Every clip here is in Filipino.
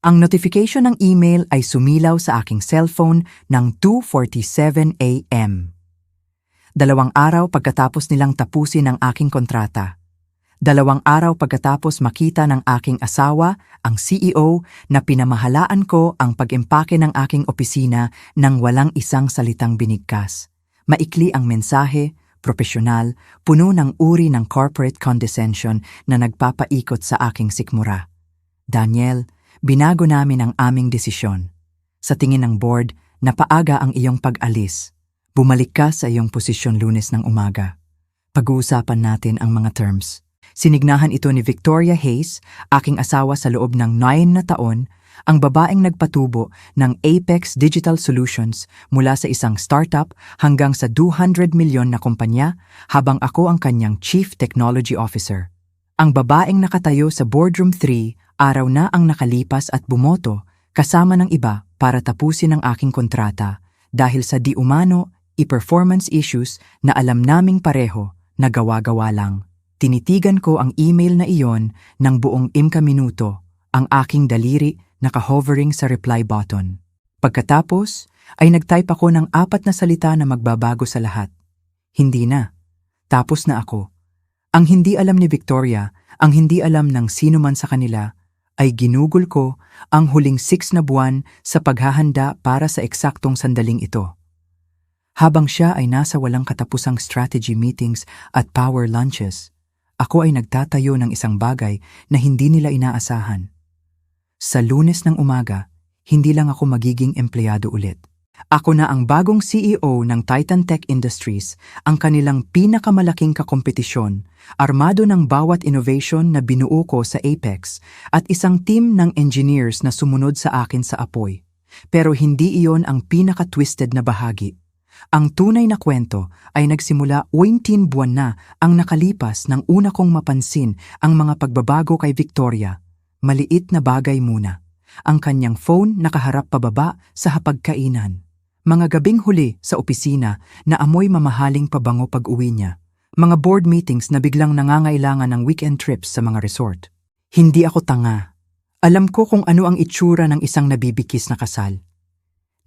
Ang notification ng email ay sumilaw sa aking cellphone ng 2:47 a.m. 2 araw pagkatapos nilang tapusin ang aking kontrata. 2 araw pagkatapos makita ng aking asawa, ang CEO, na pinamahalaan ko ang pag-impake ng aking opisina nang walang isang salitang binigkas. Maikli ang mensahe, propesyonal, puno ng uri ng corporate condescension na nagpapaikot sa aking sikmura. Daniel, binago namin ang aming desisyon. Sa tingin ng board, napaaga ang iyong pag-alis. Bumalik ka sa iyong posisyon Lunes ng umaga. Pag-uusapan natin ang mga terms. Sinignahan ito ni Victoria Hayes, aking asawa sa loob ng 9 na taon, ang babaeng nagpatubo ng Apex Digital Solutions mula sa isang startup hanggang sa 200 milyon na kumpanya habang ako ang kanyang Chief Technology Officer. Ang babaeng nakatayo sa Boardroom 3, araw na ang nakalipas at bumoto kasama ng iba para tapusin ang aking kontrata dahil sa di umano i-performance issues na alam naming pareho na gawa-gawa lang. Tinitigan ko ang email na iyon ng buong 5 minuto, ang aking daliri naka-hovering sa reply button. Pagkatapos ay nag-type ako ng 4 na salita na magbabago sa lahat. Hindi na. Tapos na ako. Ang hindi alam ni Victoria, ang hindi alam ng sino man sa kanila, ay ginugol ko ang huling 6 na buwan sa paghahanda para sa eksaktong sandaling ito. Habang siya ay nasa walang katapusang strategy meetings at power lunches, ako ay nagtatayo ng isang bagay na hindi nila inaasahan. Sa Lunes ng umaga, hindi lang ako magiging empleyado ulit. Ako na ang bagong CEO ng Titan Tech Industries, ang kanilang pinakamalaking kakompetisyon, armado ng bawat innovation na binuo ko sa Apex at isang team ng engineers na sumunod sa akin sa apoy. Pero hindi iyon ang pinaka-twisted na bahagi. Ang tunay na kwento ay nagsimula 18 buwan na ang nakalipas nang una kong mapansin ang mga pagbabago kay Victoria. Maliit na bagay muna. Ang kanyang phone nakaharap pababa sa hapagkainan. Mga gabing huli sa opisina na amoy mamahaling pabango pag-uwi niya. Mga board meetings na biglang nangangailangan ng weekend trips sa mga resort. Hindi ako tanga. Alam ko kung ano ang itsura ng isang nabibikis na kasal.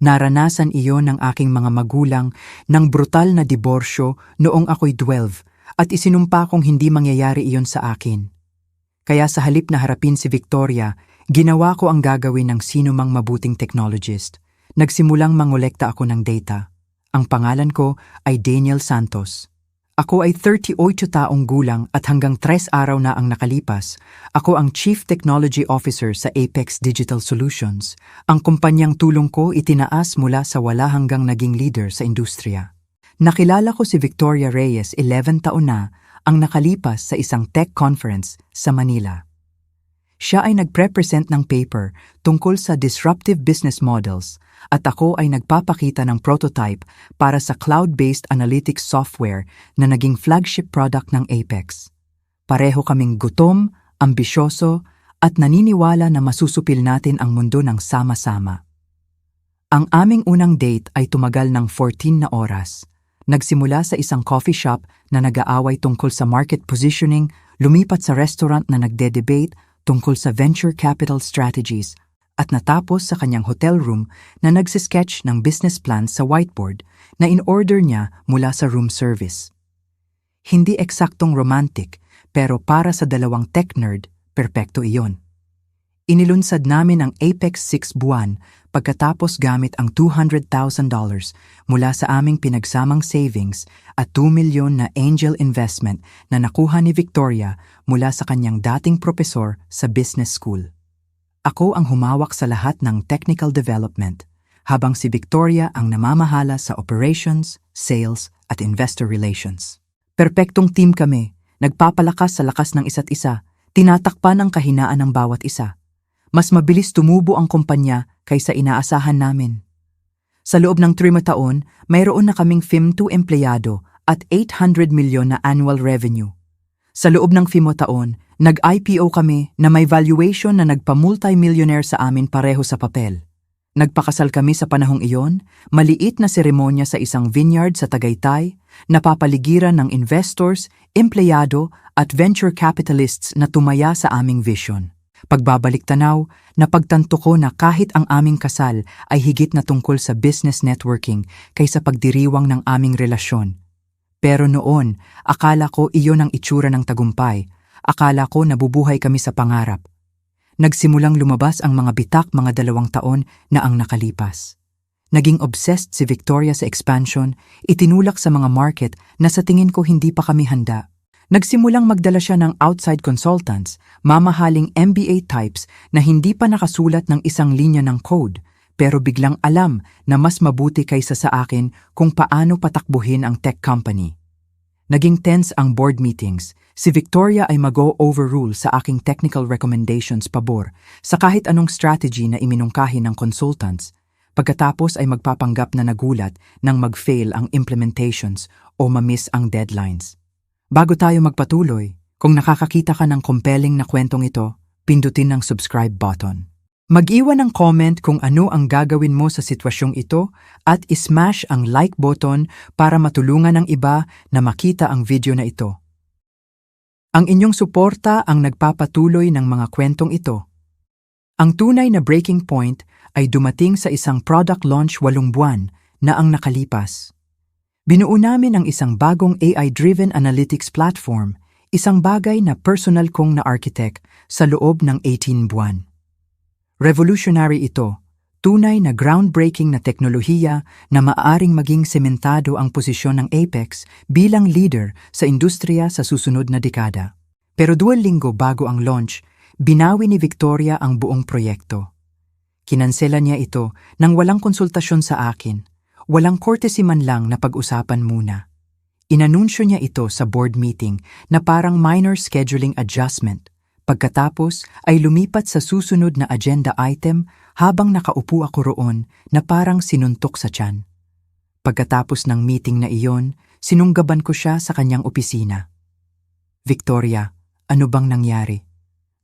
Naranasan iyon ng aking mga magulang ng brutal na diborsyo noong ako'y 12 at isinumpa kong hindi mangyayari iyon sa akin. Kaya sa halip na harapin si Victoria, ginawa ko ang gagawin ng sinumang mabuting technologist. Nagsimulang mangolekta ako ng data. Ang pangalan ko ay Daniel Santos. Ako ay 38 taong gulang at hanggang 3 araw na ang nakalipas, ako ang Chief Technology Officer sa Apex Digital Solutions. Ang kumpanyang tulong ko itinaas mula sa wala hanggang naging leader sa industriya. Nakilala ko si Victoria Reyes 11 taon na ang nakalipas sa isang tech conference sa Manila. Siya ay nagpre-present ng paper tungkol sa disruptive business models at ako ay nagpapakita ng prototype para sa cloud-based analytics software na naging flagship product ng Apex. Pareho kaming gutom, ambisyoso at naniniwala na masusupil natin ang mundo ng sama-sama. Ang aming unang date ay tumagal ng 14 na oras. Nagsimula sa isang coffee shop na nag-aaway tungkol sa market positioning, lumipat sa restaurant na nagde-debate tungkol sa venture capital strategies, at natapos sa kanyang hotel room na nagsisketch ng business plan sa whiteboard na in-order niya mula sa room service. Hindi eksaktong romantic, pero para sa dalawang tech nerd, perpekto iyon. Inilunsad namin ang Apex 6 buwan pagkatapos gamit ang $200,000 mula sa aming pinagsamang savings at 2 milyon na angel investment na nakuha ni Victoria mula sa kanyang dating propesor sa business school. Ako ang humawak sa lahat ng technical development, habang si Victoria ang namamahala sa operations, sales, at investor relations. Perpektong team kami, nagpapalakas sa lakas ng isa't isa, tinatakpan ang kahinaan ng bawat isa. Mas mabilis tumubo ang kumpanya kaysa inaasahan namin. Sa loob ng 3 taon, mayroon na kaming 52 empleyado at 800 milyon na annual revenue. Sa loob ng 5 taon, nag-IPO kami na may valuation na nagpa-multi-millionaire sa amin pareho sa papel. Nagpakasal kami sa panahong iyon, maliit na seremonya sa isang vineyard sa Tagaytay, napapaligiran ng investors, empleyado at venture capitalists na tumaya sa aming vision. Pagbabalik tanaw, napagtanto ko na kahit ang aming kasal ay higit na tungkol sa business networking kaysa pagdiriwang ng aming relasyon. Pero noon, akala ko iyon ang itsura ng tagumpay. Akala ko nabubuhay kami sa pangarap. Nagsimulang lumabas ang mga bitak mga 2 taon na ang nakalipas. Naging obsessed si Victoria sa expansion, itinulak sa mga market na sa tingin ko hindi pa kami handa. Nagsimulang magdala siya ng outside consultants, mamahaling MBA types na hindi pa nakasulat ng isang linya ng code, pero biglang alam na mas mabuti kaysa sa akin kung paano patakbuhin ang tech company. Naging tense ang board meetings. Si Victoria ay mag-o-overrule sa aking technical recommendations pabor sa kahit anong strategy na iminungkahi ng consultants. Pagkatapos ay magpapanggap na nagulat nang mag-fail ang implementations o ma-miss ang deadlines. Bago tayo magpatuloy, kung nakakakita ka ng compelling na kwentong ito, pindutin ang subscribe button. Mag-iwan ng comment kung ano ang gagawin mo sa sitwasyong ito at ismash ang like button para matulungan ng iba na makita ang video na ito. Ang inyong suporta ang nagpapatuloy ng mga kwentong ito. Ang tunay na breaking point ay dumating sa isang product launch 8 buwan na ang nakalipas. Binuo namin ang isang bagong AI-driven analytics platform, isang bagay na personal kong na-architect sa loob ng 18 buwan. Revolutionary ito, tunay na groundbreaking na teknolohiya na maaaring maging sementado ang posisyon ng Apex bilang leader sa industriya sa susunod na dekada. Pero 2 linggo bago ang launch, binawi ni Victoria ang buong proyekto. Kinansela niya ito nang walang konsultasyon sa akin. Walang courtesy man lang na pag-usapan muna. Inanunsyo niya ito sa board meeting na parang minor scheduling adjustment. Pagkatapos ay lumipat sa susunod na agenda item habang nakaupo ako roon na parang sinuntok sa tiyan. Pagkatapos ng meeting na iyon, sinunggaban ko siya sa kanyang opisina. Victoria, ano bang nangyari?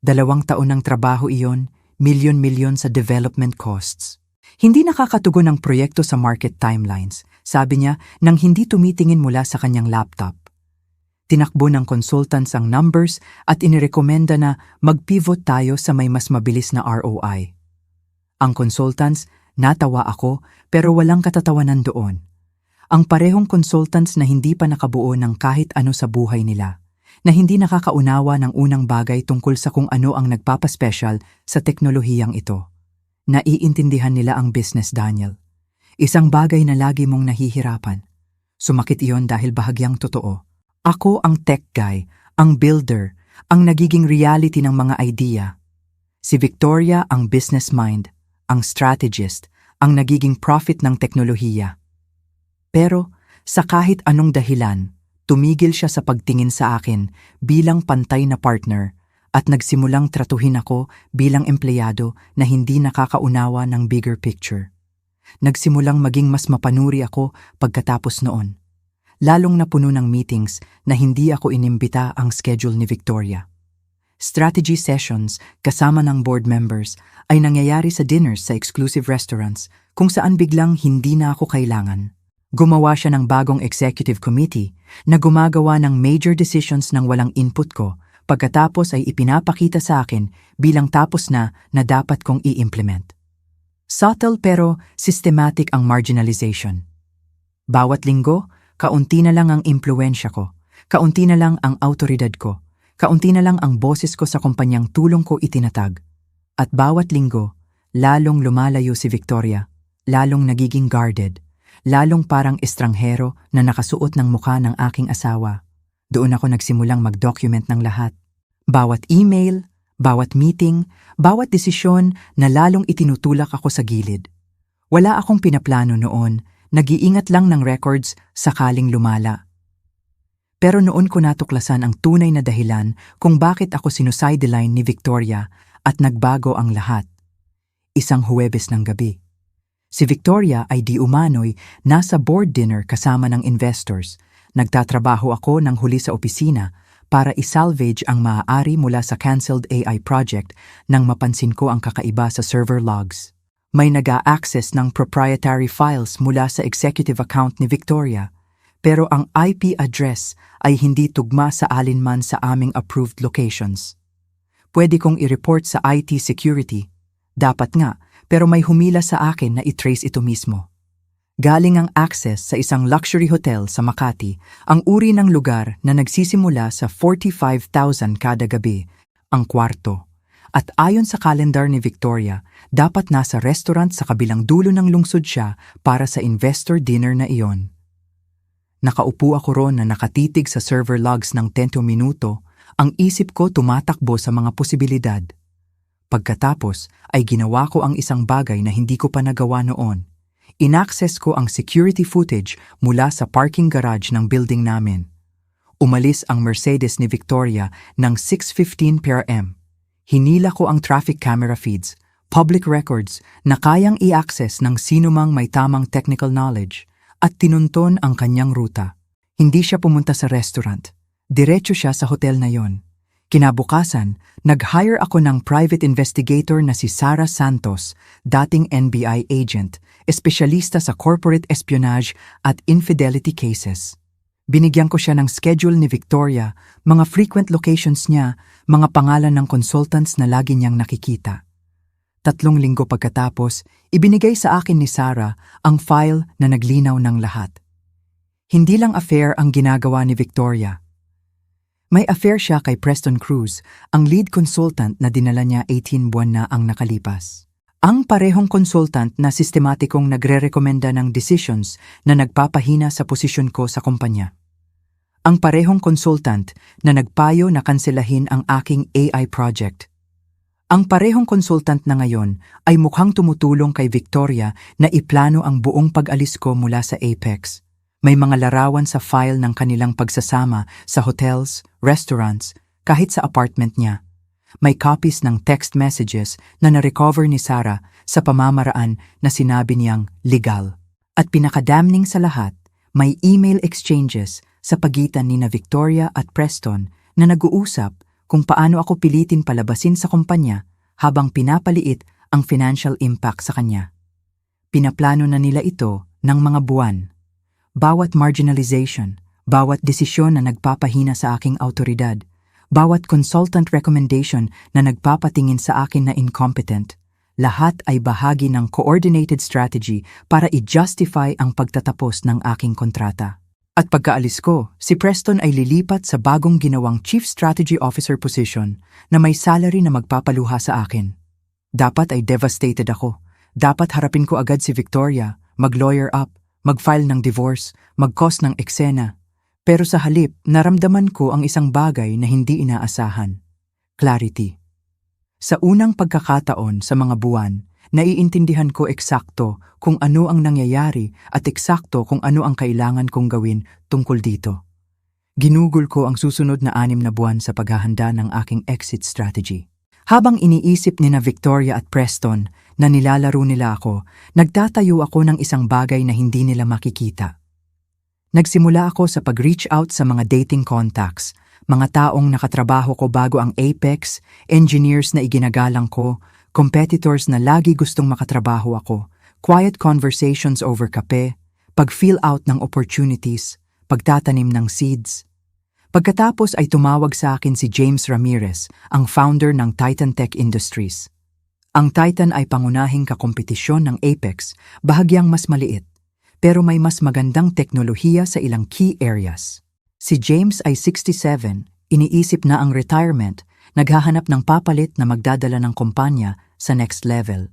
2 taon ng trabaho iyon, milyon-milyon sa development costs. Hindi nakakatugon ang proyekto sa market timelines, sabi niya nang hindi tumitingin mula sa kanyang laptop. Tinakbo ng consultants ang numbers at inirekomenda na mag-pivot tayo sa may mas mabilis na ROI. Ang consultants, natawa ako pero walang katatawanan doon. Ang parehong consultants na hindi pa nakabuo ng kahit ano sa buhay nila, na hindi nakakaunawa ng unang bagay tungkol sa kung ano ang nagpapaspecial sa teknolohiyang ito. Naiintindihan nila ang business, Daniel. Isang bagay na lagi mong nahihirapan. Sumakit iyon dahil bahagyang totoo. Ako ang tech guy, ang builder, ang nagiging reality ng mga idea. Si Victoria ang business mind, ang strategist, ang nagiging profit ng teknolohiya. Pero sa kahit anong dahilan, tumigil siya sa pagtingin sa akin bilang pantay na partner at nagsimulang tratuhin ako bilang empleyado na hindi nakakaunawa ng bigger picture. Nagsimulang maging mas mapanuri ako pagkatapos noon. Lalong napuno ng meetings na hindi ako inimbita ang schedule ni Victoria. Strategy sessions kasama ng board members ay nangyayari sa dinners sa exclusive restaurants kung saan biglang hindi na ako kailangan. Gumawa siya ng bagong executive committee na gumagawa ng major decisions ng walang input ko. Pagkatapos ay ipinapakita sa akin bilang tapos na dapat kong i-implement. Subtle pero systematic ang marginalization. Bawat linggo, kaunti na lang ang impluwensya ko, kaunti na lang ang autoridad ko, kaunti na lang ang boses ko sa kumpanyang tulong ko itinatag. At bawat linggo, lalong lumalayo si Victoria, lalong nagiging guarded, lalong parang estranghero na nakasuot ng mukha ng aking asawa. Doon ako nagsimulang mag-document ng lahat. Bawat email, bawat meeting, bawat desisyon na lalong itinutulak ako sa gilid. Wala akong pinaplano noon, nag-iingat lang ng records sakaling lumala. Pero noon ko natuklasan ang tunay na dahilan kung bakit ako sinusideline ni Victoria at nagbago ang lahat. Isang Huwebes ng gabi. Si Victoria ay di umano'y nasa board dinner kasama ng investors. Nagtatrabaho ako ng huli sa opisina para isalvage ang maaari mula sa cancelled AI project nang mapansin ko ang kakaiba sa server logs. May nag-a-access ng proprietary files mula sa executive account ni Victoria, pero ang IP address ay hindi tugma sa alinman sa aming approved locations. Pwede kong i-report sa IT security. Dapat nga, pero may humila sa akin na i-trace ito mismo. Galing ang access sa isang luxury hotel sa Makati, ang uri ng lugar na nagsisimula sa 45,000 kada gabi, ang kwarto. At ayon sa calendar ni Victoria, dapat nasa restaurant sa kabilang dulo ng lungsod siya para sa investor dinner na iyon. Nakaupo ako ron na nakatitig sa server logs ng 10 minuto, ang isip ko tumatakbo sa mga posibilidad. Pagkatapos ay ginawa ko ang isang bagay na hindi ko pa nagawa noon. Inaccess ko ang security footage mula sa parking garage ng building namin. Umalis ang Mercedes ni Victoria ng 6:15 p.m. Hinila ko ang traffic camera feeds, public records na kayang i-access ng sinumang may tamang technical knowledge at tinunton ang kanyang ruta. Hindi siya pumunta sa restaurant. Diretso siya sa hotel na yon. Kinabukasan, nag-hire ako ng private investigator na si Sarah Santos, dating NBI agent, espesyalista sa corporate espionage at infidelity cases. Binigyan ko siya ng schedule ni Victoria, mga frequent locations niya, mga pangalan ng consultants na lagi niyang nakikita. 3 linggo pagkatapos, ibinigay sa akin ni Sarah ang file na naglinaw ng lahat. Hindi lang affair ang ginagawa ni Victoria. May affair siya kay Preston Cruz, ang lead consultant na dinala niya 18 buwan na ang nakalipas. Ang parehong consultant na sistematikong nagre-rekomenda ng decisions na nagpapahina sa posisyon ko sa kumpanya. Ang parehong consultant na nagpayo na kanselahin ang aking AI project. Ang parehong consultant na ngayon ay mukhang tumutulong kay Victoria na iplano ang buong pag-alis ko mula sa Apex. May mga larawan sa file ng kanilang pagsasama sa hotels, restaurants, kahit sa apartment niya. May copies ng text messages na na-recover ni Sarah sa pamamaraan na sinabi niyang legal. At pinakadamning sa lahat, may email exchanges sa pagitan ni na Victoria at Preston na nag-uusap kung paano ako pilitin palabasin sa kumpanya habang pinapaliit ang financial impact sa kanya. Pinaplano na nila ito ng mga buwan. Bawat marginalization, bawat desisyon na nagpapahina sa aking autoridad, bawat consultant recommendation na nagpapatingin sa akin na incompetent, lahat ay bahagi ng coordinated strategy para i-justify ang pagtatapos ng aking kontrata. At pagkaalis ko, si Preston ay lilipat sa bagong ginawang Chief Strategy Officer position na may salary na magpapaluha sa akin. Dapat ay devastated ako. Dapat harapin ko agad si Victoria, mag-lawyer up, mag-file ng divorce, mag-cause ng eksena. Pero sa halip, naramdaman ko ang isang bagay na hindi inaasahan. Clarity. Sa unang pagkakataon sa mga buwan, naiintindihan ko eksakto kung ano ang nangyayari at eksakto kung ano ang kailangan kong gawin tungkol dito. Ginugol ko ang susunod na 6 na buwan sa paghahanda ng aking exit strategy. Habang iniisip ni na Victoria at Preston na nilalaro nila ako, nagtatayo ako ng isang bagay na hindi nila makikita. Nagsimula ako sa pag-reach out sa mga dating contacts, mga taong nakatrabaho ko bago ang Apex, engineers na iginagalang ko, competitors na lagi gustong makatrabaho ako, quiet conversations over kape, pag-fill out ng opportunities, pagtatanim ng seeds. Pagkatapos ay tumawag sa akin si James Ramirez, ang founder ng Titan Tech Industries. Ang Titan ay pangunahing kakompetisyon ng Apex, bahagyang mas maliit, pero may mas magandang teknolohiya sa ilang key areas. Si James ay 67, iniisip na ang retirement, naghahanap ng papalit na magdadala ng kumpanya sa next level.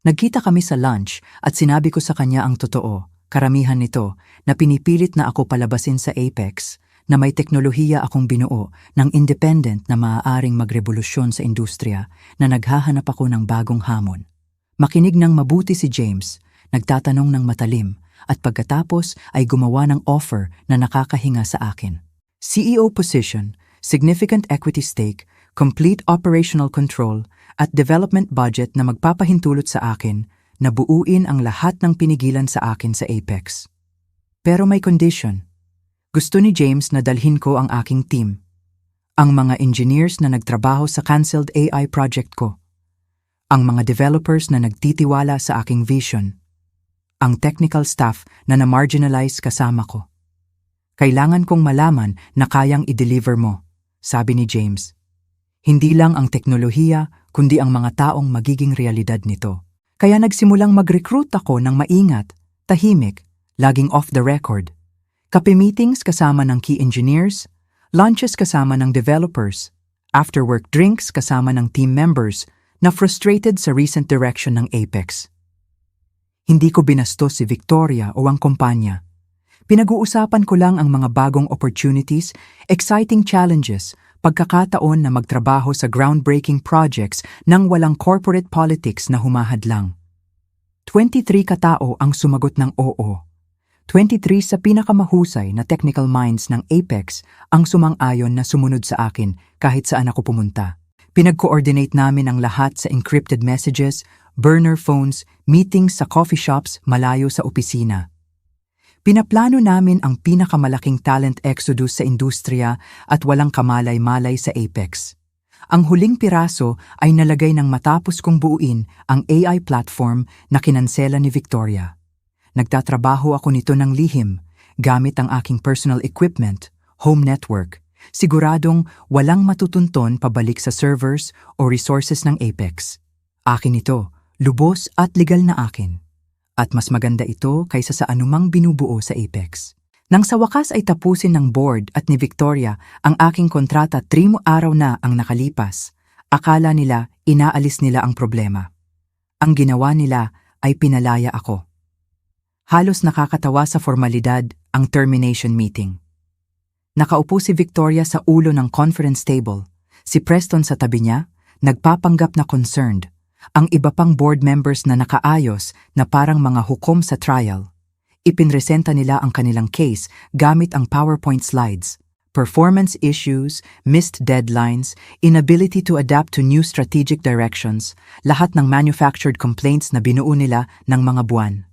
Nagkita kami sa lunch at sinabi ko sa kanya ang totoo, karamihan nito, na pinipilit na ako palabasin sa Apex, na may teknolohiya akong binuo ng independent na maaaring magrevolusyon sa industriya na naghahanap ako ng bagong hamon. Makinig ng mabuti si James, nagtatanong ng matalim, at pagkatapos ay gumawa ng offer na nakakahinga sa akin. CEO position, significant equity stake, complete operational control, at development budget na magpapahintulot sa akin na buuin ang lahat ng pinigilan sa akin sa Apex. Pero may condition. Gusto ni James na dalhin ko ang aking team. Ang mga engineers na nagtrabaho sa cancelled AI project ko. Ang mga developers na nagtitiwala sa aking vision. Ang technical staff na na-marginalize kasama ko. Kailangan kong malaman na kayang i-deliver mo, sabi ni James. Hindi lang ang teknolohiya, kundi ang mga taong magiging realidad nito. Kaya nagsimulang mag-recruit ako ng maingat, tahimik, laging off the record. Kape-meetings kasama ng key engineers, lunches kasama ng developers, after-work drinks kasama ng team members na frustrated sa recent direction ng Apex. Hindi ko binastos si Victoria o ang kumpanya. Pinag-uusapan ko lang ang mga bagong opportunities, exciting challenges, pagkakataon na magtrabaho sa groundbreaking projects nang walang corporate politics na humahadlang. 23 katao ang sumagot ng oo. 23 sa pinakamahusay na technical minds ng Apex ang sumang-ayon na sumunod sa akin kahit saan ako pumunta. Pinag-coordinate namin ang lahat sa encrypted messages, burner phones, meetings sa coffee shops malayo sa opisina. Pinaplano namin ang pinakamalaking talent exodus sa industriya at walang kamalay-malay sa Apex. Ang huling piraso ay nalagay nang matapos kong buuin ang AI platform na kinansela ni Victoria. Nagtatrabaho ako nito ng lihim, gamit ang aking personal equipment, home network, siguradong walang matutunton pabalik sa servers o resources ng Apex. Akin ito, lubos at legal na akin. At mas maganda ito kaysa sa anumang binubuo sa Apex. Nang sa wakas ay tapusin ng board at ni Victoria ang aking kontrata 3 araw na ang nakalipas, akala nila inaalis nila ang problema. Ang ginawa nila ay pinalaya ako. Halos nakakatawa sa formalidad ang termination meeting. Nakaupo si Victoria sa ulo ng conference table, si Preston sa tabi niya, nagpapanggap na concerned. Ang iba pang board members na nakaayos na parang mga hukom sa trial. Ipinresenta nila ang kanilang case gamit ang PowerPoint slides, performance issues, missed deadlines, inability to adapt to new strategic directions, lahat ng manufactured complaints na binuo nila ng mga buwan.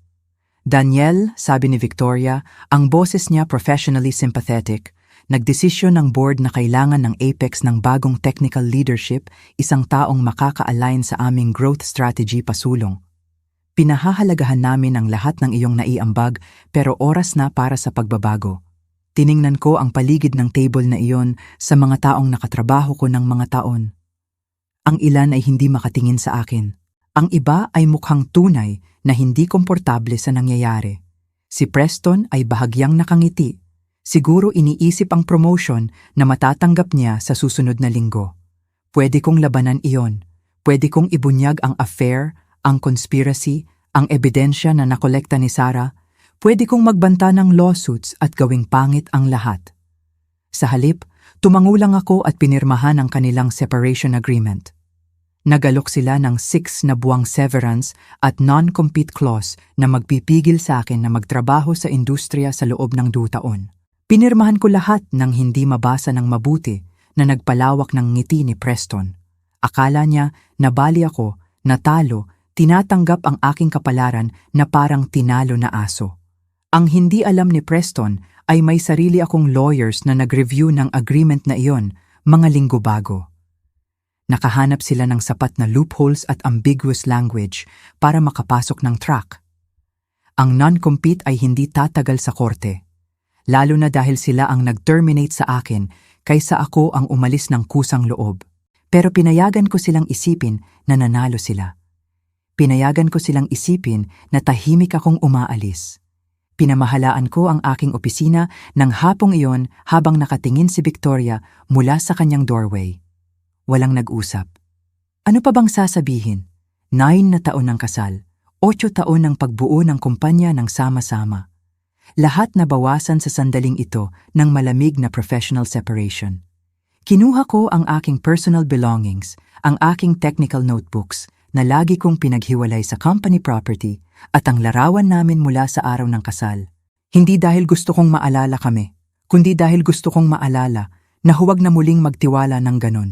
Daniel, sabi ni Victoria, ang boses niya professionally sympathetic, nagdesisyon ng board na kailangan ng Apex ng bagong technical leadership, isang taong makaka-align sa aming growth strategy pasulong. Pinahahalagahan namin ang lahat ng iyong naiambag pero oras na para sa pagbabago. Tiningnan ko ang paligid ng table na iyon sa mga taong nakatrabaho ko ng mga taon. Ang ilan ay hindi makatingin sa akin. Ang iba ay mukhang tunay na hindi komportable sa nangyayari. Si Preston ay bahagyang nakangiti. Siguro iniisip ang promotion na matatanggap niya sa susunod na linggo. Pwede kong labanan iyon. Pwede kong ibunyag ang affair, ang conspiracy, ang ebidensya na nakolekta ni Sarah. Pwede kong magbanta ng lawsuits at gawing pangit ang lahat. Sa halip, tumangulang ako at pinirmahan ang kanilang separation agreement. Nagalok sila ng 6 na buwang severance at non-compete clause na magpipigil sa akin na magtrabaho sa industriya sa loob ng 2 taon. Pinirmahan ko lahat ng hindi mabasa ng mabuti na nagpalawak ng ngiti ni Preston. Akala niya nabali ako, natalo, tinatanggap ang aking kapalaran na parang tinalo na aso. Ang hindi alam ni Preston ay may sarili akong lawyers na nag-review ng agreement na iyon mga linggo bago. Nakahanap sila ng sapat na loopholes at ambiguous language para makapasok ng track. Ang non-compete ay hindi tatagal sa korte. Lalo na dahil sila ang nag-terminate sa akin kaysa ako ang umalis ng kusang loob. Pero pinayagan ko silang isipin na nanalo sila. Pinayagan ko silang isipin na tahimik akong umaalis. Pinamahalaan ko ang aking opisina ng hapong iyon habang nakatingin si Victoria mula sa kanyang doorway. Walang nag-usap. Ano pa bang sasabihin? 9 na taon ng kasal, 8 taon ng pagbuo ng kumpanya ng sama-sama. Lahat nabawasan sa sandaling ito ng malamig na professional separation. Kinuha ko ang aking personal belongings, ang aking technical notebooks na lagi kong pinaghiwalay sa company property at ang larawan namin mula sa araw ng kasal. Hindi dahil gusto kong maalala kami, kundi dahil gusto kong maalala na huwag na muling magtiwala ng ganon.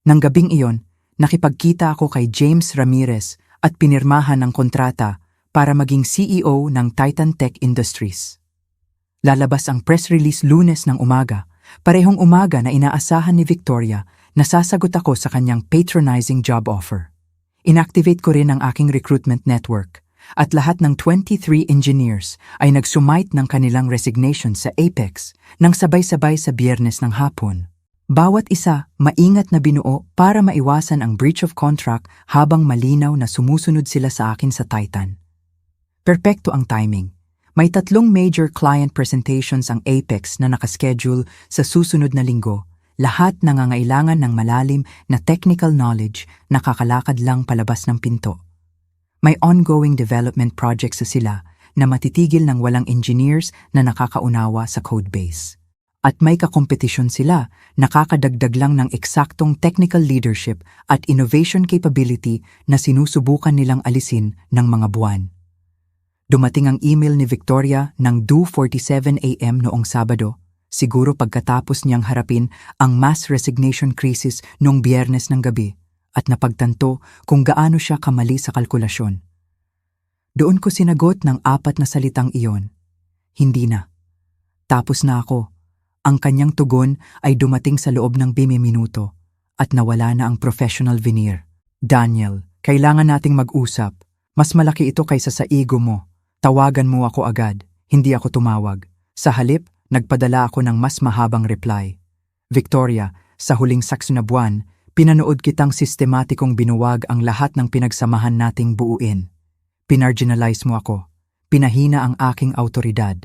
Nang gabing iyon, nakipagkita ako kay James Ramirez at pinirmahan ng kontrata para maging CEO ng Titan Tech Industries. Lalabas ang press release Lunes ng umaga, parehong umaga na inaasahan ni Victoria na sasagot ako sa kanyang patronizing job offer. Inactivate ko rin ang aking recruitment network at lahat ng 23 engineers ay nagsumite ng kanilang resignation sa Apex nang sabay-sabay sa Biyernes ng hapon. Bawat isa, maingat na binuo para maiwasan ang breach of contract habang malinaw na sumusunod sila sa akin sa Titan. Perpekto ang timing. May 3 major client presentations ang Apex na nakaschedule sa susunod na linggo. Lahat nangangailangan ng malalim na technical knowledge na kakalakad lang palabas ng pinto. May ongoing development projects sa sila na matitigil ng walang engineers na nakakaunawa sa codebase. At may kakompetisyon sila, nakakadagdag lang ng eksaktong technical leadership at innovation capability na sinusubukan nilang alisin ng mga buwan. Dumating ang email ni Victoria ng 2:47 AM noong Sabado, siguro pagkatapos niyang harapin ang mass resignation crisis noong Biyernes ng gabi at napagtanto kung gaano siya kamali sa kalkulasyon. Doon ko sinagot ng 4 na salitang iyon. Hindi na. Tapos na ako. Ang kanyang tugon ay dumating sa loob ng 20 minuto at nawala na ang professional veneer. Daniel, kailangan nating mag-usap. Mas malaki ito kaysa sa ego mo. Tawagan mo ako agad, hindi ako tumawag. Sa halip, nagpadala ako ng mas mahabang reply. Victoria, sa huling 6 na buwan, pinanood kitang sistematikong binuwag ang lahat ng pinagsamahan nating buuin. Pinarginalize mo ako. Pinahina ang aking autoridad.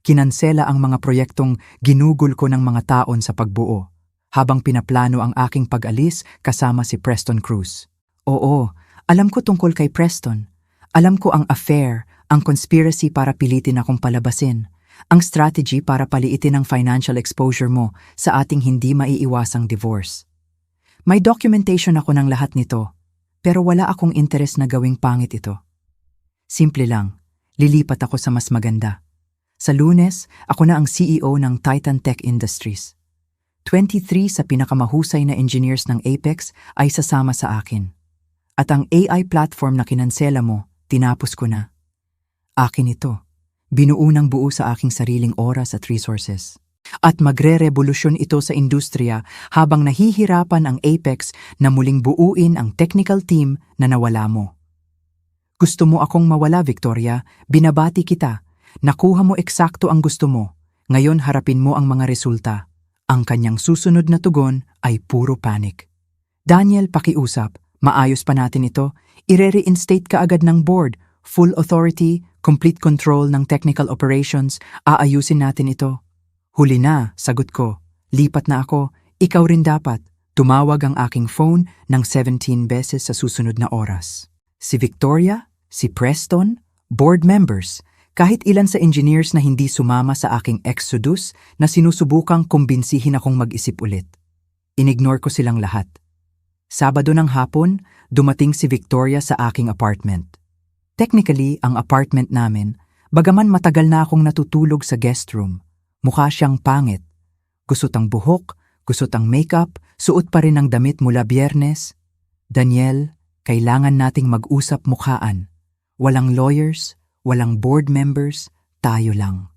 Kinansela ang mga proyektong ginugol ko ng mga taon sa pagbuo, habang pinaplano ang aking pag-alis kasama si Preston Cruz. Oo, alam ko tungkol kay Preston. Alam ko ang affair, ang conspiracy para pilitin akong palabasin, ang strategy para paliitin ang financial exposure mo sa ating hindi maiiwasang divorce. May documentation ako ng lahat nito, pero wala akong interes na gawing pangit ito. Simple lang, lilipat ako sa mas maganda. Sa Lunes, ako na ang CEO ng Titan Tech Industries. 23 sa pinakamahusay na engineers ng Apex ay sasama sa akin. At ang AI platform na kinansela mo, tinapos ko na. Akin ito. Binuo ng buo sa aking sariling oras at resources. At magre-revolusyon ito sa industriya habang nahihirapan ang Apex na muling buuin ang technical team na nawala mo. Gusto mo akong mawala, Victoria? Binabati kita. Nakuha mo eksakto ang gusto mo. Ngayon harapin mo ang mga resulta. Ang kanyang susunod na tugon ay puro panic. Daniel, pakiusap. Maayos pa natin ito. I-reinstate ka agad ng board. Full authority, complete control ng technical operations. Aayusin natin ito. Huli na, sagot ko. Lipat na ako. Ikaw rin dapat. Tumawag ang aking phone ng 17 beses sa susunod na oras. Si Victoria, si Preston, board members, kahit ilan sa engineers na hindi sumama sa aking exodus na sinusubukang kumbinsihin akong mag-isip ulit. Inignore ko silang lahat. Sabado ng hapon, dumating si Victoria sa aking apartment. Technically, ang apartment namin, bagaman matagal na akong natutulog sa guest room, mukha siyang pangit. Gusot ang buhok, gusot ang makeup, suot pa rin ang damit mula Biyernes. Daniel, kailangan nating mag-usap mukhaan. Walang lawyers, walang board members, tayo lang.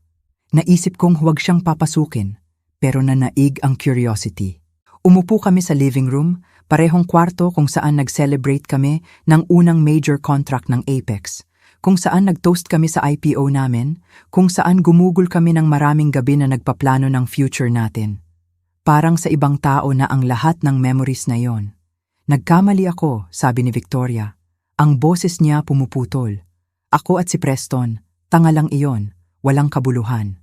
Naisip kong huwag siyang papasukin, pero nanaig ang curiosity. Umupo kami sa living room, parehong kwarto kung saan nag-celebrate kami ng unang major contract ng Apex, kung saan nag-toast kami sa IPO namin, kung saan gumugol kami ng maraming gabi na nagpaplano ng future natin. Parang sa ibang tao na ang lahat ng memories na yon. Nagkamali ako, sabi ni Victoria. Ang boses niya pumuputol. Ako at si Preston, tanga lang iyon, walang kabuluhan.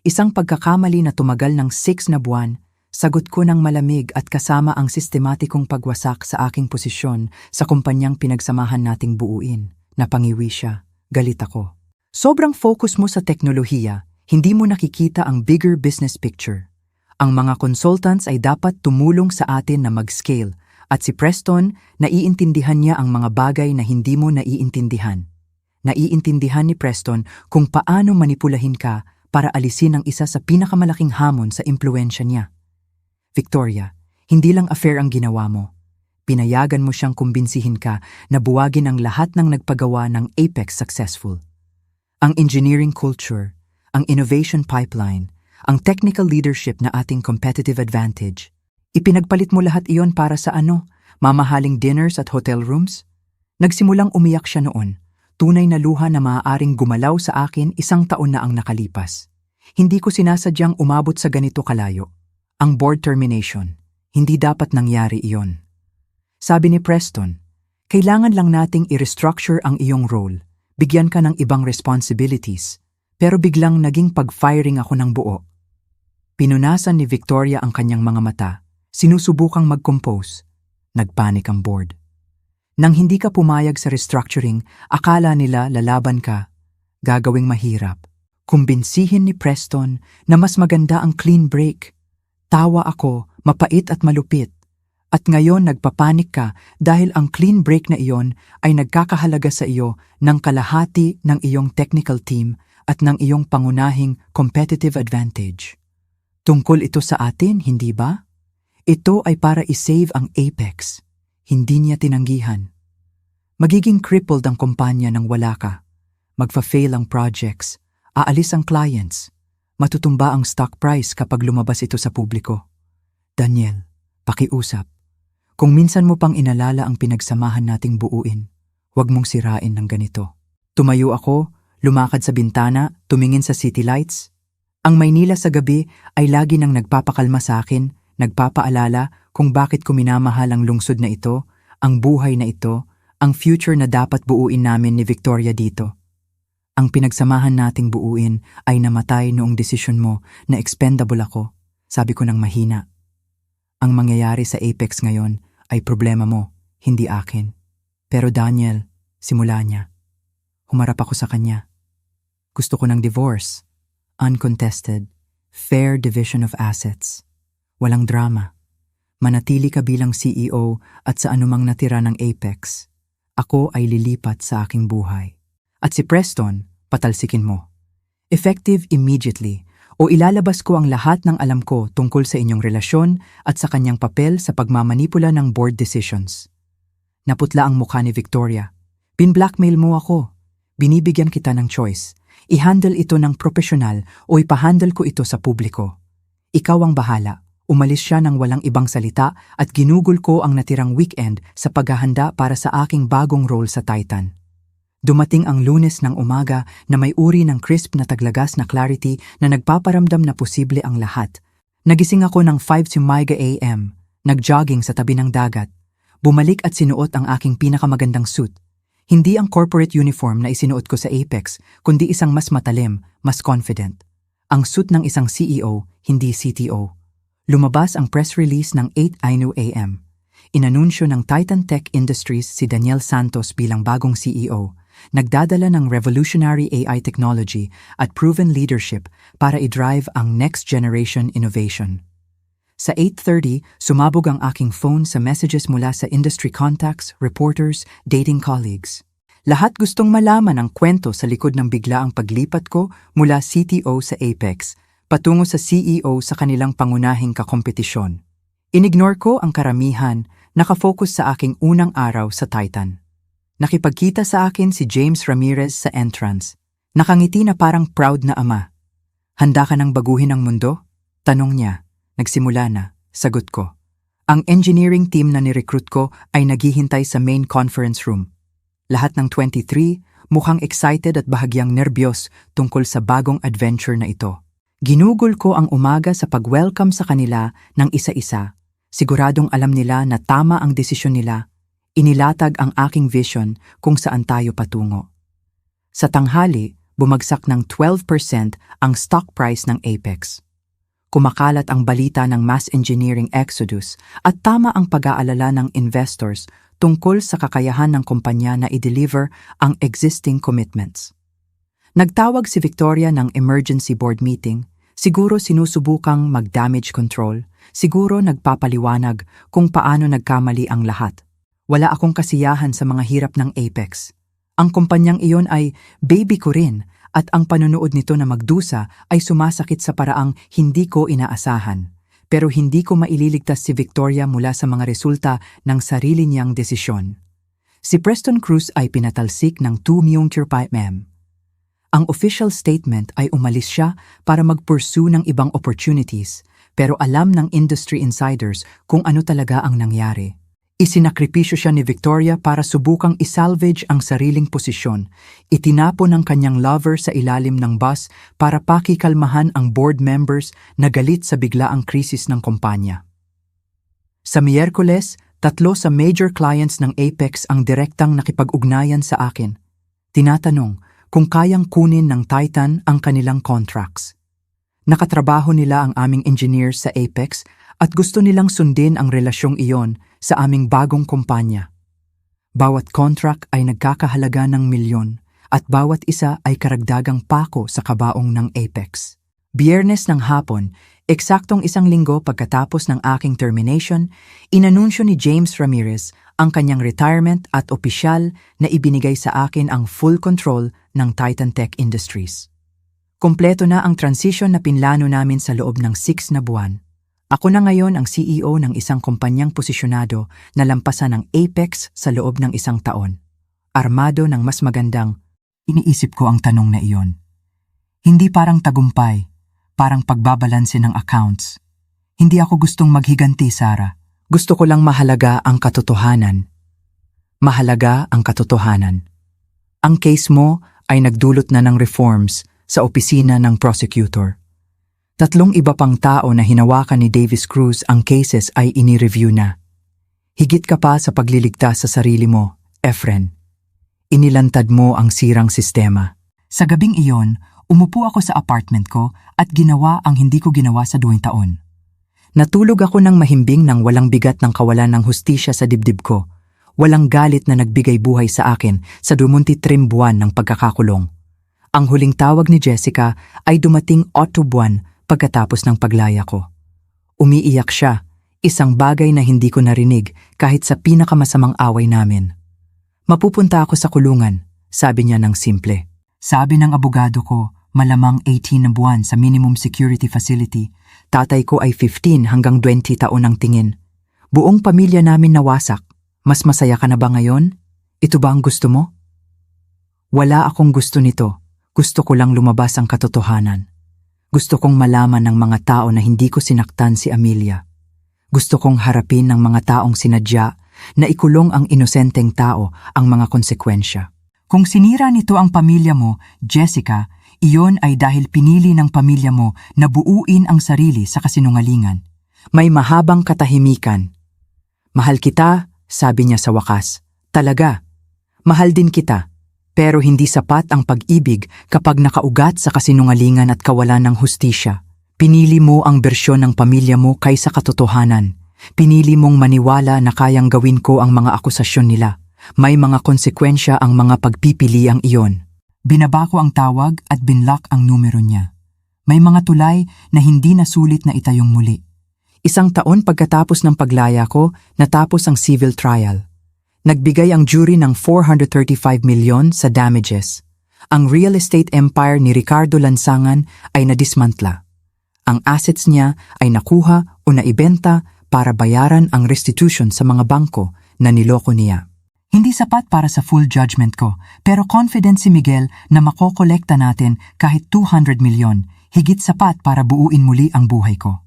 Isang pagkakamali na tumagal ng 6 na buwan, sagot ko ng malamig at kasama ang sistematikong pagwasak sa aking posisyon sa kumpanyang pinagsamahan nating buuin. Napangiwi siya. Galit ako. Sobrang focus mo sa teknolohiya, hindi mo nakikita ang bigger business picture. Ang mga consultants ay dapat tumulong sa atin na mag-scale at si Preston, naiintindihan niya ang mga bagay na hindi mo naiintindihan. Naiintindihan ni Preston kung paano manipulahin ka para alisin ang isa sa pinakamalaking hamon sa impluwensya niya. Victoria, hindi lang affair ang ginawa mo. Pinayagan mo siyang kumbinsihin ka na buwagin ang lahat ng nagpagawa ng Apex successful. Ang engineering culture, ang innovation pipeline, ang technical leadership na ating competitive advantage. Ipinagpalit mo lahat iyon para sa ano? Mamahaling dinners at hotel rooms? Nagsimulang umiyak siya noon. Tunay na luha na maaaring gumalaw sa akin 1 taon na ang nakalipas. Hindi ko sinasadyang umabot sa ganito kalayo. Ang board termination, hindi dapat nangyari iyon. Sabi ni Preston, kailangan lang nating i-restructure ang iyong role, bigyan ka ng ibang responsibilities, pero biglang naging pag-firing ako ng buo. Pinunasan ni Victoria ang kanyang mga mata, sinusubukang mag-compose. Nagpanik ang board. Nang hindi ka pumayag sa restructuring, akala nila lalaban ka, gagawing mahirap. Kumbinsihin ni Preston na mas maganda ang clean break. Tawa ako, mapait at malupit. At ngayon nagpapanik ka dahil ang clean break na iyon ay nagkakahalaga sa iyo ng kalahati ng iyong technical team at ng iyong pangunahing competitive advantage. Tungkol ito sa atin, hindi ba? Ito ay para i-save ang Apex. Hindi niya tinanggihan. Magiging crippled ang kumpanya nang wala ka. Magfa-fail ang projects. Aalis ang clients. Matutumba ang stock price kapag lumabas ito sa publiko. Daniel, pakiusap. Kung minsan mo pang inalala ang pinagsamahan nating buuin, huwag mong sirain ng ganito. Tumayo ako, lumakad sa bintana, tumingin sa city lights. Ang Maynila sa gabi ay lagi nang nagpapakalma sa akin, nagpapaalala kung bakit ko minamahal ang lungsod na ito, ang buhay na ito, ang future na dapat buuin namin ni Victoria dito. Ang pinagsamahan nating buuin ay namatay noong desisyon mo na expendable ako, sabi ko ng mahina. Ang mangyayari sa Apex ngayon ay problema mo, hindi akin. Pero Daniel, simula niya. Humarap ako sa kanya. Gusto ko ng divorce, uncontested, fair division of assets. Walang drama. Manatili ka bilang CEO at sa anumang natira ng Apex. Ako ay lilipat sa aking buhay. At si Preston, patalsikin mo. Effective immediately o ilalabas ko ang lahat ng alam ko tungkol sa inyong relasyon at sa kanyang papel sa pagmamanipula ng board decisions. Naputla ang mukha ni Victoria. Pin-blackmail mo ako. Binibigyan kita ng choice. I-handle ito ng profesional o ipahandle ko ito sa publiko. Ikaw ang bahala. Umalis siya ng walang ibang salita at ginugol ko ang natirang weekend sa paghahanda para sa aking bagong role sa Titan. Dumating ang Lunes ng umaga na may uri ng crisp na taglagas na clarity na nagpaparamdam na posible ang lahat. Nagising ako ng 5:00 AM, nag-jogging sa tabi ng dagat. Bumalik at sinuot ang aking pinakamagandang suit. Hindi ang corporate uniform na isinuot ko sa Apex, kundi isang mas matalim, mas confident. Ang suit ng isang CEO, hindi CTO. Lumabas ang press release ng 8:00 AM. Inanunsyo ng Titan Tech Industries si Daniel Santos bilang bagong CEO, nagdadala ng revolutionary AI technology at proven leadership para i-drive ang next generation innovation. Sa 8:30, sumabog ang aking phone sa messages mula sa industry contacts, reporters, dating colleagues. Lahat gustong malaman ang kwento sa likod ng biglaang paglipat ko mula CTO sa Apex, patungo sa CEO sa kanilang pangunahing kakompetisyon. Inignore ko ang karamihan, nakafocus sa aking unang araw sa Titan. Nakipagkita sa akin si James Ramirez sa entrance. Nakangiti na parang proud na ama. Handa ka nang baguhin ang mundo? Tanong niya. Nagsimula na, sagot ko. Ang engineering team na ni-recruit ko ay naghihintay sa main conference room. Lahat ng 23, mukhang excited at bahagyang nerbiyos tungkol sa bagong adventure na ito. Ginugol ko ang umaga sa pag-welcome sa kanila ng isa-isa. Siguradong alam nila na tama ang desisyon nila. Inilatag ang aking vision kung saan tayo patungo. Sa tanghali, bumagsak ng 12% ang stock price ng Apex. Kumakalat ang balita ng mass engineering exodus at tama ang pag-aalala ng investors tungkol sa kakayahan ng kumpanya na i-deliver ang existing commitments. Nagtawag si Victoria ng emergency board meeting, siguro sinusubukang mag-damage control, siguro nagpapaliwanag kung paano nagkamali ang lahat. Wala akong kasiyahan sa mga hirap ng Apex. Ang kumpanyang iyon ay baby ko rin at ang panonood nito na magdusa ay sumasakit sa paraang hindi ko inaasahan. Pero hindi ko maililigtas si Victoria mula sa mga resulta ng sarili niyang desisyon. Si Preston Cruz ay pinatalsik ng 2 million mem. Ang official statement ay umalis siya para mag-pursue ng ibang opportunities, pero alam ng industry insiders kung ano talaga ang nangyari. Isinakripisyo siya ni Victoria para subukang isalvage ang sariling posisyon. Itinapon ang kanyang lover sa ilalim ng bus para pakikalmahan ang board members na galit sa biglaang krisis ng kumpanya. Sa Miyerkules, 3 sa major clients ng Apex ang direktang nakipag-ugnayan sa akin. Tinatanong kung kayang kunin ng Titan ang kanilang contracts. Nakatrabaho nila ang aming engineers sa Apex at gusto nilang sundin ang relasyong iyon sa aming bagong kumpanya. Bawat contract ay nagkakahalaga ng milyon at bawat isa ay karagdagang pako sa kabaong ng Apex. Biyernes ng hapon, eksaktong 1 linggo pagkatapos ng aking termination, inanunsyo ni James Ramirez ang kanyang retirement at opisyal na ibinigay sa akin ang full control ng Titan Tech Industries. Kompleto na ang transition na pinlano namin sa loob ng 6 na buwan. Ako na ngayon ang CEO ng isang kumpanyang posisyonado na lampasan ng Apex sa loob ng 1 taon. Armado ng mas magandang, iniisip ko ang tanong na iyon. Hindi parang tagumpay, parang pagbabalanse ng accounts. Hindi ako gustong maghiganti, Sarah. Gusto ko lang mahalaga ang katotohanan. Mahalaga ang katotohanan. Ang case mo ay nagdulot na ng reforms sa opisina ng prosecutor. 3 iba pang tao na hinawakan ni Davis Cruz ang cases ay ini-review na. Higit ka pa sa pagliligtas sa sarili mo, Efren. Inilantad mo ang sirang sistema. Sa gabing iyon, umupo ako sa apartment ko at ginawa ang hindi ko ginawa sa 2 taon. Natulog ako ng mahimbing nang walang bigat ng kawalan ng hustisya sa dibdib ko. Walang galit na nagbigay buhay sa akin sa 23 buwan ng pagkakakulong. Ang huling tawag ni Jessica ay dumating 8 buwan pagkatapos ng paglaya ko. Umiiyak siya, isang bagay na hindi ko narinig kahit sa pinakamasamang away namin. Mapupunta ako sa kulungan, sabi niya ng simple. Sabi ng abogado ko, malamang 18 na buwan sa minimum security facility. Tatay ko ay 15 hanggang 20 taon ang tingin. Buong pamilya namin nawasak. Mas masaya ka na ba ngayon? Ito ba ang gusto mo? Wala akong gusto nito. Gusto ko lang lumabas ang katotohanan. Gusto kong malaman ng mga tao na hindi ko sinaktan si Amelia. Gusto kong harapin ng mga taong sinadya na ikulong ang inosenteng tao ang mga konsekwensya. Kung sinira nito ang pamilya mo, Jessica, iyon ay dahil pinili ng pamilya mo na buuin ang sarili sa kasinungalingan. May mahabang katahimikan. Mahal kita, sabi niya sa wakas. Talaga, mahal din kita. Pero hindi sapat ang pag-ibig kapag nakaugat sa kasinungalingan at kawalan ng hustisya. Pinili mo ang bersyon ng pamilya mo kaysa katotohanan. Pinili mong maniwala na kayang gawin ko ang mga akusasyon nila. May mga konsekwensya ang mga pagpipiliang iyon. Binaba ko ang tawag at binlock ang numero niya. May mga tulay na hindi nasulit na itayong muli. 1 taon pagkatapos ng paglaya ko, natapos ang civil trial. Nagbigay ang jury ng 435 milyon sa damages. Ang real estate empire ni Ricardo Lansangan ay nadismantla. Ang assets niya ay nakuha o naibenta para bayaran ang restitution sa mga bangko na niloko niya. Hindi sapat para sa full judgment ko, pero confident si Miguel na makokolekta natin kahit 200 milyon, higit sapat para buuin muli ang buhay ko.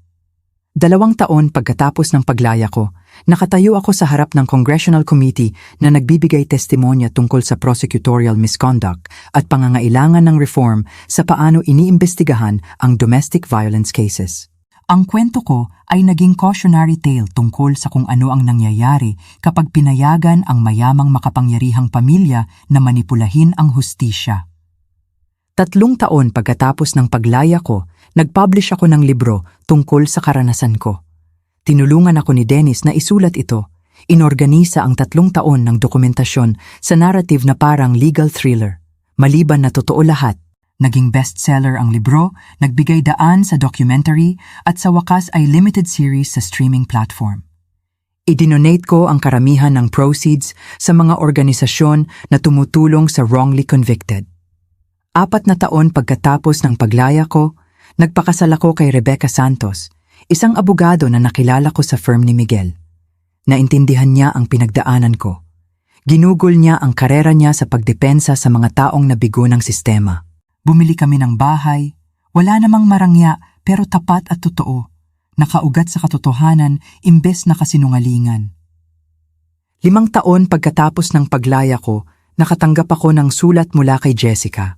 2 taon pagkatapos ng paglaya ko, nakatayo ako sa harap ng Congressional Committee na nagbibigay testimonya tungkol sa prosecutorial misconduct at pangangailangan ng reform sa paano iniimbestigahan ang domestic violence cases. Ang kwento ko ay naging cautionary tale tungkol sa kung ano ang nangyayari kapag pinayagan ang mayamang makapangyarihang pamilya na manipulahin ang hustisya. 3 taon pagkatapos ng paglaya ko, nag-publish ako ng libro tungkol sa karanasan ko. Tinulungan ako ni Dennis na isulat ito. Inorganisa ang 3 taon ng dokumentasyon sa narrative na parang legal thriller. Maliban na totoo lahat, naging bestseller ang libro, nagbigay daan sa documentary at sa wakas ay limited series sa streaming platform. Idinonate ko ang karamihan ng proceeds sa mga organisasyon na tumutulong sa wrongly convicted. 4 na taon pagkatapos ng paglaya ko, nagpakasal ako kay Rebecca Santos, isang abogado na nakilala ko sa firm ni Miguel. Naintindihan niya ang pinagdaanan ko. Ginugol niya ang karera niya sa pagdepensa sa mga taong nabigo ng sistema. Bumili kami ng bahay, wala namang marangya pero tapat at totoo, nakaugat sa katotohanan imbes na kasinungalingan. 5 taon pagkatapos ng paglaya ko, nakatanggap ako ng sulat mula kay Jessica.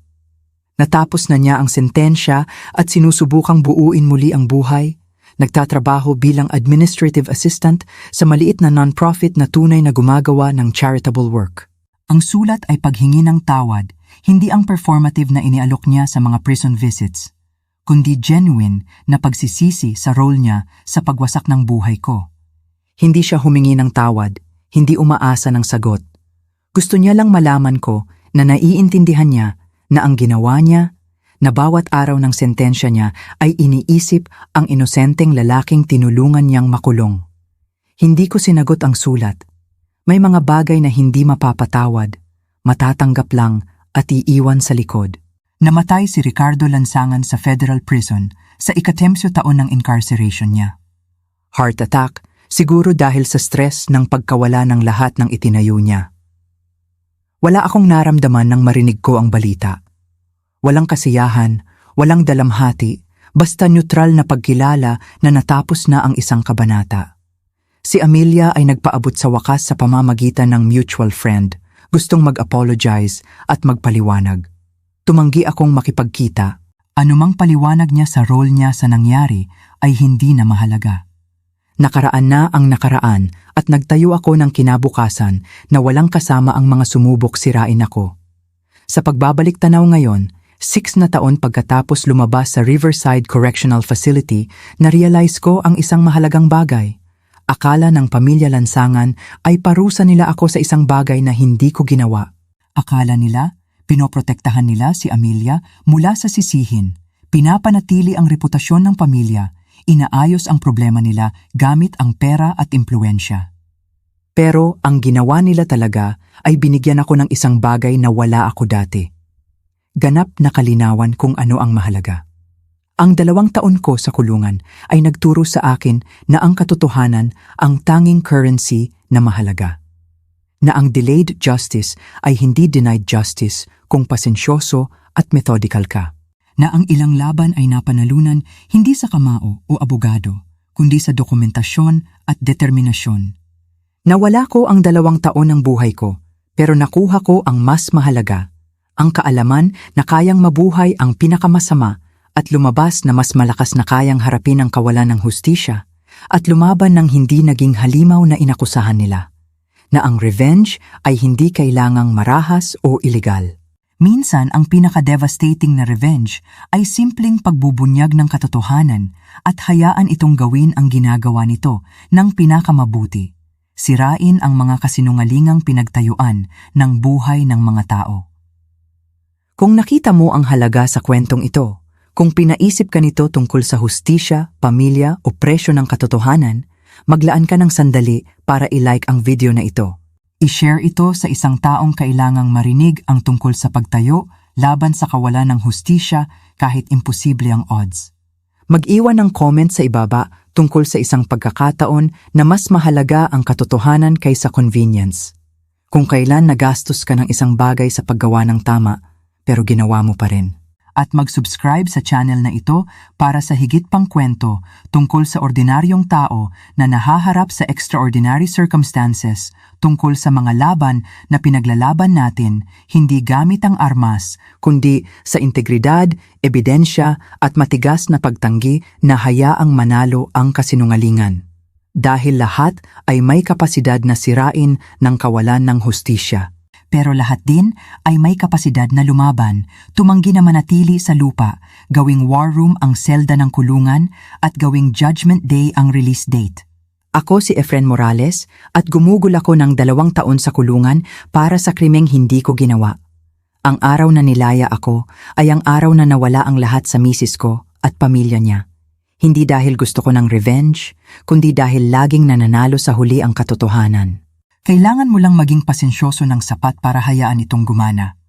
Natapos na niya ang sentensya at sinusubukang buuin muli ang buhay. Nagtatrabaho bilang administrative assistant sa maliit na non-profit na tunay na gumagawa ng charitable work. Ang sulat ay paghingi ng tawad, hindi ang performative na inialok niya sa mga prison visits, kundi genuine na pagsisisi sa role niya sa pagwasak ng buhay ko. Hindi siya humingi ng tawad, hindi umaasa ng sagot. Gusto niya lang malaman ko na naiintindihan niya na ang ginawa niya, na bawat araw ng sentensya niya ay iniisip ang inosenteng lalaking tinulungan niyang makulong. Hindi ko sinagot ang sulat. May mga bagay na hindi mapapatawad, matatanggap lang at iiwan sa likod. Namatay si Ricardo Lansangan sa federal prison sa 10 taon ng incarceration niya. Heart attack, siguro dahil sa stress ng pagkawala ng lahat ng itinayo niya. Wala akong naramdaman nang marinig ko ang balita. Walang kasiyahan, walang dalamhati, basta neutral na pagkilala na natapos na ang isang kabanata. Si Amelia ay nagpaabot sa wakas sa pamamagitan ng mutual friend, gustong mag-apologize at magpaliwanag. Tumanggi akong makipagkita. Anumang paliwanag niya sa role niya sa nangyari ay hindi na mahalaga. Nakaraan na ang nakaraan at nagtayo ako ng kinabukasan na walang kasama ang mga sumubok sirain ako. Sa pagbabalik tanaw ngayon, 6 na taon pagkatapos lumabas sa Riverside Correctional Facility, na-realize ko ang isang mahalagang bagay. Akala ng pamilya Lansangan ay parusa nila ako sa isang bagay na hindi ko ginawa. Akala nila, pinoprotektahan nila si Amelia mula sa sisihin, pinapanatili ang reputasyon ng pamilya, inaayos ang problema nila gamit ang pera at impluensya. Pero ang ginawa nila talaga ay binigyan ako ng isang bagay na wala ako dati. Ganap na kalinawan kung ano ang mahalaga. Ang 2 taon ko sa kulungan ay nagturo sa akin na ang katotohanan ang tanging currency na mahalaga. Na ang delayed justice ay hindi denied justice kung pasensyoso at methodical ka. Na ang ilang laban ay napanalunan hindi sa kamao o abogado, kundi sa dokumentasyon at determinasyon. Nawala ko ang 2 taon ng buhay ko, pero nakuha ko ang mas mahalaga. Ang kaalaman na kayang mabuhay ang pinakamasama at lumabas na mas malakas na kayang harapin ang kawalan ng hustisya at lumaban ng hindi naging halimaw na inakusahan nila. Na ang revenge ay hindi kailangang marahas o ilegal. Minsan ang pinaka-devastating na revenge ay simpleng pagbubunyag ng katotohanan at hayaan itong gawin ang ginagawa nito ng pinakamabuti. Sirain ang mga kasinungalingang pinagtayuan ng buhay ng mga tao. Kung nakita mo ang halaga sa kwentong ito, kung pinaisip ka nito tungkol sa hustisya, pamilya o presyo ng katotohanan, maglaan ka ng sandali para i-like ang video na ito. I-share ito sa isang taong kailangang marinig ang tungkol sa pagtayo laban sa kawalan ng hustisya kahit imposible ang odds. Mag-iwan ng comment sa ibaba tungkol sa isang pagkakataon na mas mahalaga ang katotohanan kaysa convenience. Kung kailan nagastos ka ng isang bagay sa paggawa ng tama, pero ginawa mo pa rin. At mag-subscribe sa channel na ito para sa higit pang kwento tungkol sa ordinaryong tao na nahaharap sa extraordinary circumstances tungkol sa mga laban na pinaglalaban natin hindi gamit ang armas, kundi sa integridad, ebidensya at matigas na pagtanggi na hayaang manalo ang kasinungalingan. Dahil lahat ay may kapasidad na sirain ng kawalan ng hustisya. Pero lahat din ay may kapasidad na lumaban, tumanggi na manatili sa lupa, gawing war room ang selda ng kulungan at gawing judgment day ang release date. Ako si Efren Morales at gumugol ako ng 2 taon sa kulungan para sa krimeng hindi ko ginawa. Ang araw na nilaya ako ay ang araw na nawala ang lahat sa misis ko at pamilya niya. Hindi dahil gusto ko ng revenge, kundi dahil laging nananalo sa huli ang katotohanan. Kailangan mo lang maging pasensyoso ng sapat para hayaan itong gumana.